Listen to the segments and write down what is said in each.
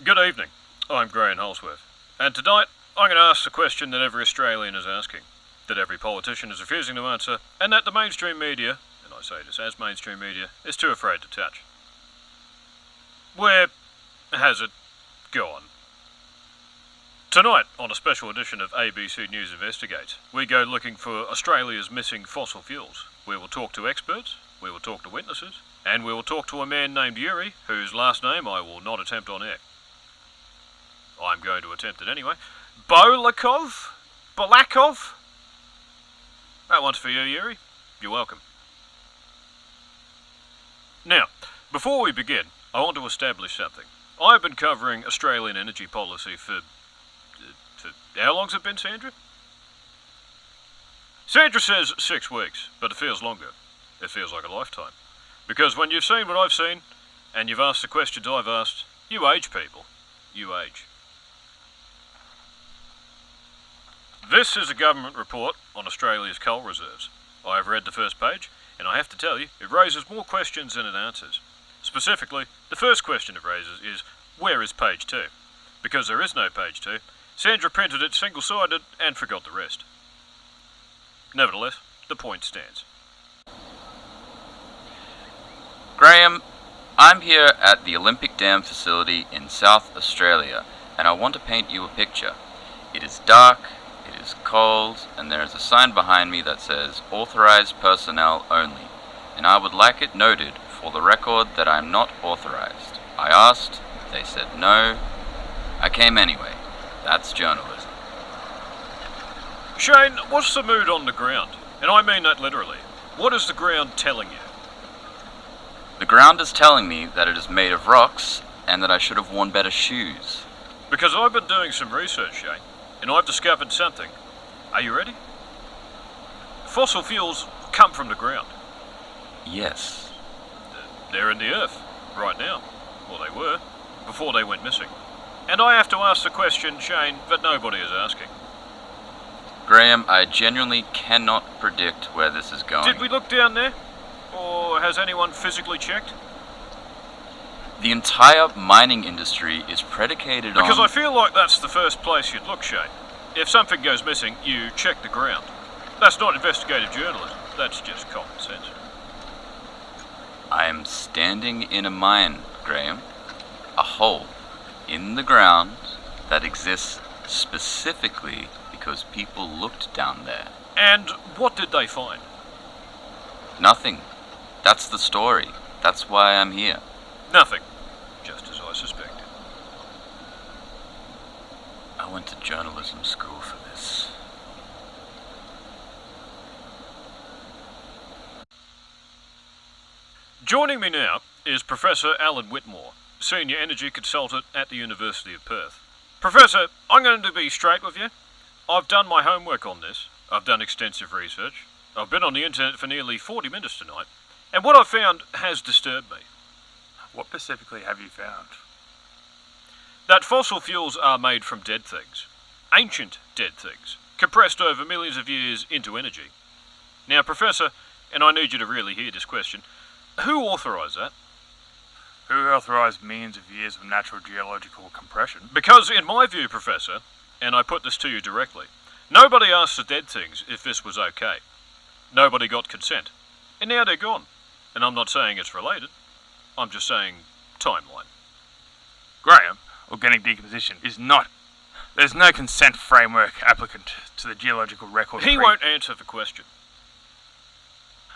Good evening. I'm Graham Holsworth, and tonight I'm going to ask the question that every Australian is asking, that every politician is refusing to answer, and that the mainstream media, and I say this as mainstream media, is too afraid to touch. Where has it gone? Tonight, on a special edition of ABC News Investigates, we go looking for Australia's missing fossil fuels. We will talk to experts, we will talk to witnesses, and we will talk to a man named Yuri, whose last name I will not attempt on air. I'm going to attempt it anyway. Bolakov? That one's for you, Yuri. You're welcome. Now, before we begin, I want to establish something. I've been covering Australian energy policy for how long's it been, Sandra? Sandra says 6 weeks, but it feels longer. It feels like a lifetime. Because when you've seen what I've seen, and you've asked the questions I've asked, you age, people. You age. This is a government report on Australia's coal reserves. I have read the first page, and I have to tell you, it raises more questions than it answers. Specifically, the first question it raises is, where is page 2? Because there is no page 2, Sandra printed it single-sided and forgot the rest. Nevertheless, the point stands. Graham, I'm here at the Olympic Dam facility in South Australia, and I want to paint you a picture. It is dark, it is cold, and there is a sign behind me that says, authorized personnel only, and I would like it noted for the record that I am not authorized. I asked, they said no. I came anyway. That's journalism. Shane, what's the mood on the ground? And I mean that literally. What is the ground telling you? The ground is telling me that it is made of rocks, and that I should have worn better shoes. Because I've been doing some research, Shane, and I've discovered something. Are you ready? Fossil fuels come from the ground. Yes. They're in the earth, right now. Well, they were, before they went missing. And I have to ask the question, Shane, that nobody is asking. Graham, I genuinely cannot predict where this is going. Did we look down there? Or has anyone physically checked? The entire mining industry is predicated on... Because I feel like that's the first place you'd look, Shane. If something goes missing, you check the ground. That's not investigative journalism. That's just common sense. I am standing in a mine, Graham. A hole in the ground that exists specifically because people looked down there. And what did they find? Nothing. That's the story. That's why I'm here. Nothing. Just as I suspected. I went to journalism school for this. Joining me now is Professor Alan Whitmore, Senior Energy Consultant at the University of Perth. Professor, I'm going to be straight with you. I've done my homework on this. I've done extensive research. I've been on the internet for nearly 40 minutes tonight, and what I've found has disturbed me. What specifically have you found? That fossil fuels are made from dead things. Ancient dead things, compressed over millions of years into energy. Now, Professor, and I need you to really hear this question, who authorised that? Who authorised millions of years of natural geological compression? Because in my view, Professor, and I put this to you directly, nobody asked the dead things if this was okay. Nobody got consent. And now they're gone. And I'm not saying it's related. I'm just saying timeline. Graham, organic decomposition is not... There's no consent framework applicant to the geological record. He won't answer the question.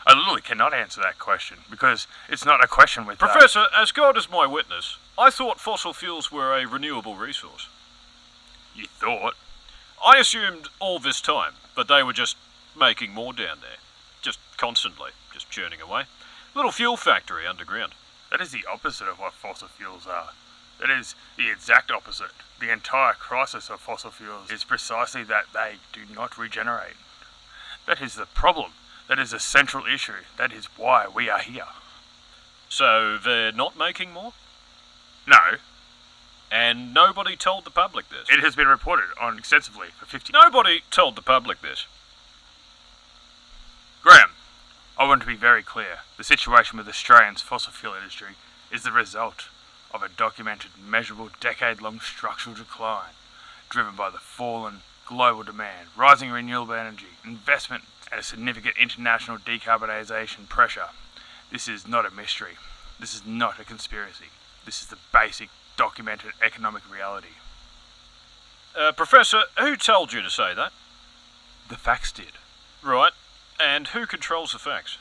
I literally cannot answer that question, because it's not a question with... Professor, as God is my witness, I thought fossil fuels were a renewable resource. You thought? I assumed all this time, but they were just making more down there. Just constantly, just churning away. Little fuel factory underground. That is the opposite of what fossil fuels are. That is the exact opposite. The entire crisis of fossil fuels is precisely that they do not regenerate. That is the problem. That is a central issue. That is why we are here. So they're not making more? No. And nobody told the public this? It has been reported on extensively for 50... Nobody told the public this? Graham, I want to be very clear. The situation with Australia's fossil fuel industry is the result of a documented, measurable, decade-long structural decline, driven by the fallen global demand, rising renewable energy, investment, and a significant international decarbonisation pressure. This is not a mystery. This is not a conspiracy. This is the basic, documented economic reality. Professor, who told you to say that? The facts did. Right. And who controls the facts?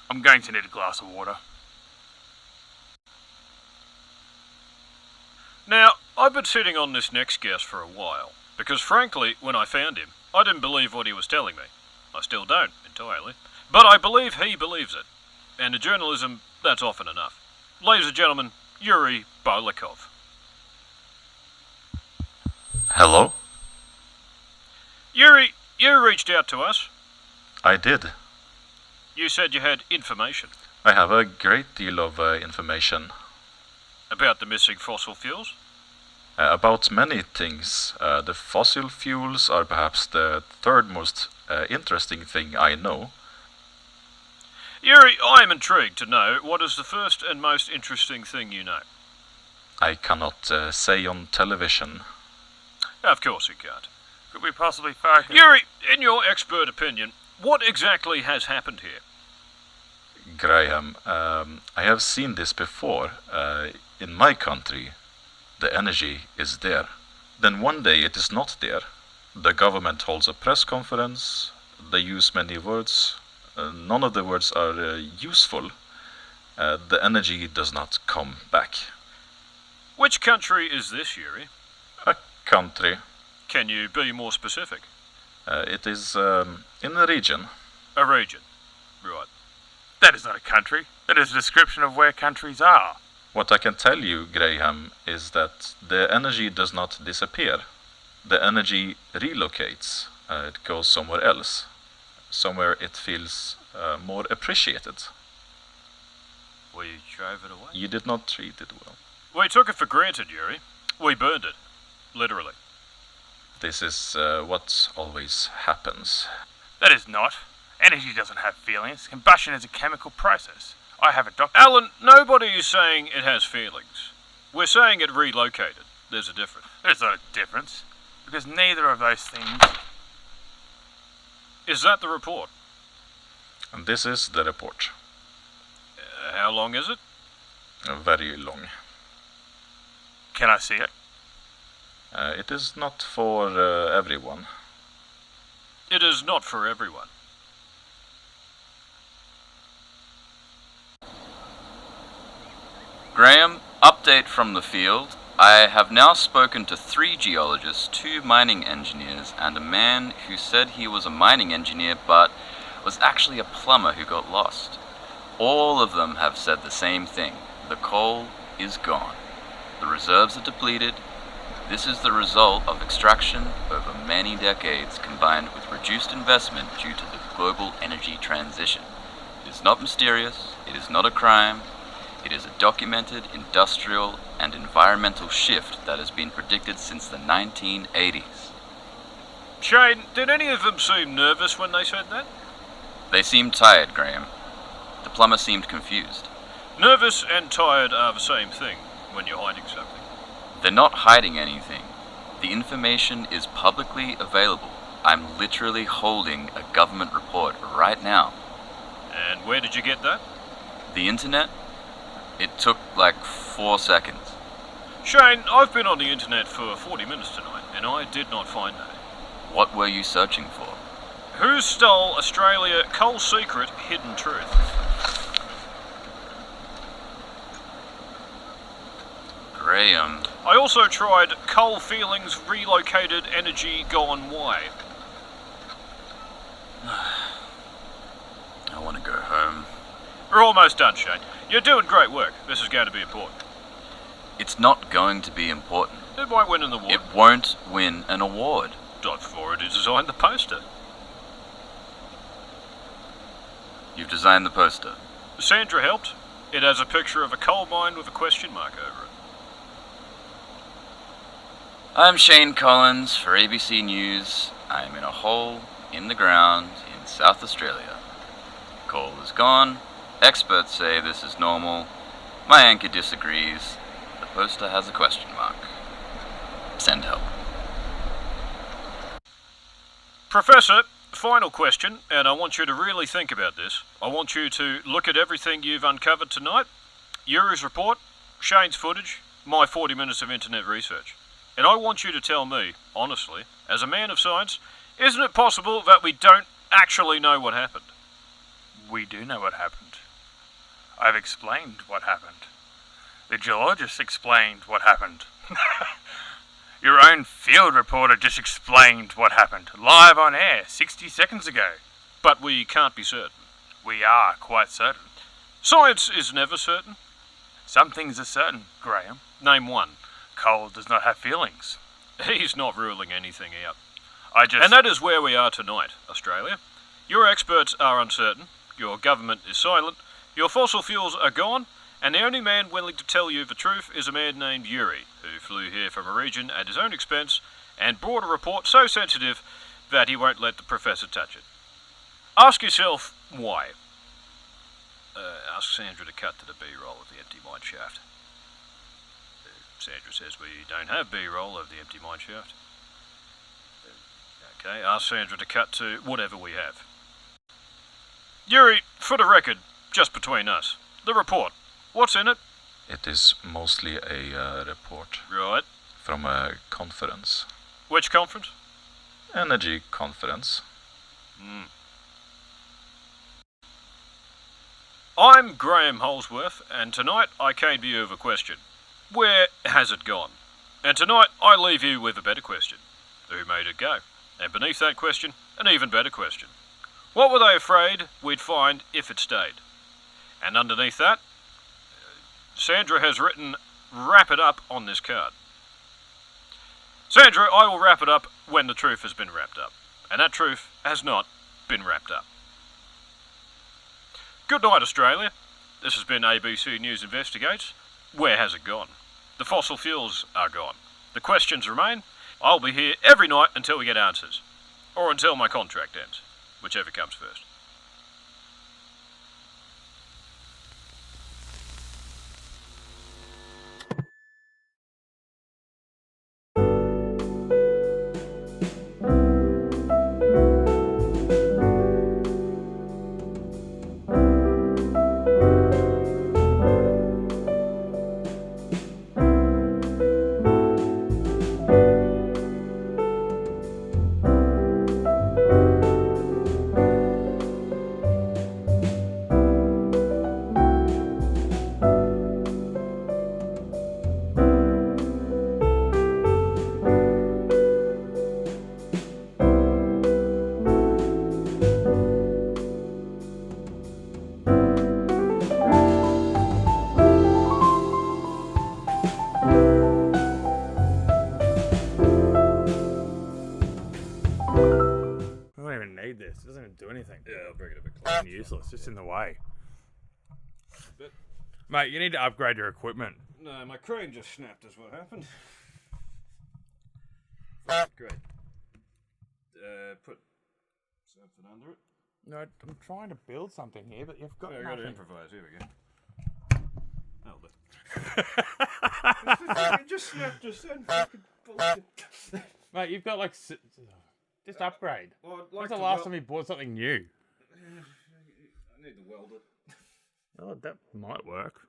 I'm going to need a glass of water. Now, I've been sitting on this next guest for a while, because frankly, when I found him, I didn't believe what he was telling me. I still don't, entirely. But I believe he believes it. And in journalism, that's often enough. Ladies and gentlemen, Yuri Bolakov. Hello? Yuri, you reached out to us. I did. You said you had information. I have a great deal of information. About the missing fossil fuels? About many things. The fossil fuels are perhaps the third most interesting thing I know. Yuri, I am intrigued to know what is the first and most interesting thing you know. I cannot say on television. Of course you can't. Could we possibly focus? Yuri, in your expert opinion, what exactly has happened here? Graham, I have seen this before. In my country, the energy is there. Then one day it is not there. The government holds a press conference. They use many words. None of the words are useful. The energy does not come back. Which country is this, Yuri? A country. Can you be more specific? It is in a region. A region. Right. That is not a country. That is a description of where countries are. What I can tell you, Graham, is that the energy does not disappear. The energy relocates. It goes somewhere else. Somewhere it feels more appreciated. We drove it away? You did not treat it well. We took it for granted, Yuri. We burned it. Literally. This is what always happens. That is not. Energy doesn't have feelings. Combustion is a chemical process. I have a doctor. Alan, nobody is saying it has feelings. We're saying it relocated. There's a difference. There's not a difference. Because neither of those things... Is that the report? And this is the report. How long is it? Very long. Can I see it? It is not for everyone. It is not for everyone. Graham, update from the field. I have now spoken to 3 geologists, 2 mining engineers, and a man who said he was a mining engineer but was actually a plumber who got lost. All of them have said the same thing. The coal is gone. The reserves are depleted. This is the result of extraction over many decades combined with reduced investment due to the global energy transition. It is not mysterious. It is not a crime. It is a documented industrial and environmental shift that has been predicted since the 1980s. Shane, did any of them seem nervous when they said that? They seemed tired, Graham. The plumber seemed confused. Nervous and tired are the same thing when you're hiding something. They're not hiding anything. The information is publicly available. I'm literally holding a government report right now. And where did you get that? The internet? It took like 4 seconds. Shane, I've been on the internet for 40 minutes tonight, and I did not find that. What were you searching for? Who stole Australia Coal Secret Hidden Truth? Graham. I also tried Coal Feelings Relocated Energy Gone Way. I want to go home. We're almost done, Shane. You're doing great work. This is going to be important. It's not going to be important. It might win an award. It won't win an award. I've already designed the poster. You've designed the poster. Sandra helped. It has a picture of a coal mine with a question mark over it. I'm Shane Collins for ABC News. I'm in a hole in the ground in South Australia. Coal is gone. Experts say this is normal. My anchor disagrees. The poster has a question mark. Send help. Professor, final question, and I want you to really think about this. I want you to look at everything you've uncovered tonight. Yuri's report, Shane's footage, my 40 minutes of internet research. And I want you to tell me, honestly, as a man of science, isn't it possible that we don't actually know what happened? We do know what happened. I've explained what happened. The geologist explained what happened. Your own field reporter just explained what happened, live on air, 60 seconds ago. But we can't be certain. We are quite certain. Science is never certain. Some things are certain, Graham. Name one. Coal does not have feelings. He's not ruling anything out. And And that is where we are tonight, Australia. Your experts are uncertain, your government is silent, your fossil fuels are gone, and the only man willing to tell you the truth is a man named Yuri, who flew here from a region at his own expense and brought a report so sensitive that he won't let the professor touch it. Ask yourself why. Ask Sandra to cut to the B-roll of the empty mine shaft. Sandra says we don't have B-roll of the empty mine shaft. Okay, ask Sandra to cut to whatever we have. Yuri, for the record, just between us, the report, what's in it? It is mostly a report Right. from a conference. Which conference? Energy conference. I'm Graham Holsworth, and tonight I came to you with a question. Where has it gone? And tonight I leave you with a better question. Who made it go? And beneath that question, an even better question. What were they afraid we'd find if it stayed? And underneath that, Sandra has written, wrap it up on this card. Sandra, I will wrap it up when the truth has been wrapped up. And that truth has not been wrapped up. Good night, Australia. This has been ABC News Investigates. Where has it gone? The fossil fuels are gone. The questions remain. I'll be here every night until we get answers. Or until my contract ends. Whichever comes first. This. It doesn't even do anything. Yeah, I'll bring it a bit closer. It's useless, just in the way. Bit. Mate, you need to upgrade your equipment. No, my crane just snapped is what happened. Great. Put something under it. No, I'm trying to build something here, but you've got I nothing. got to improvise. Here we go. Hold it. Just snapped just then. Fucking bullshit. Mate, you've got like... Just upgrade. Well, I'd like When's the to last time you bought something new? I need to weld it. Oh, that might work.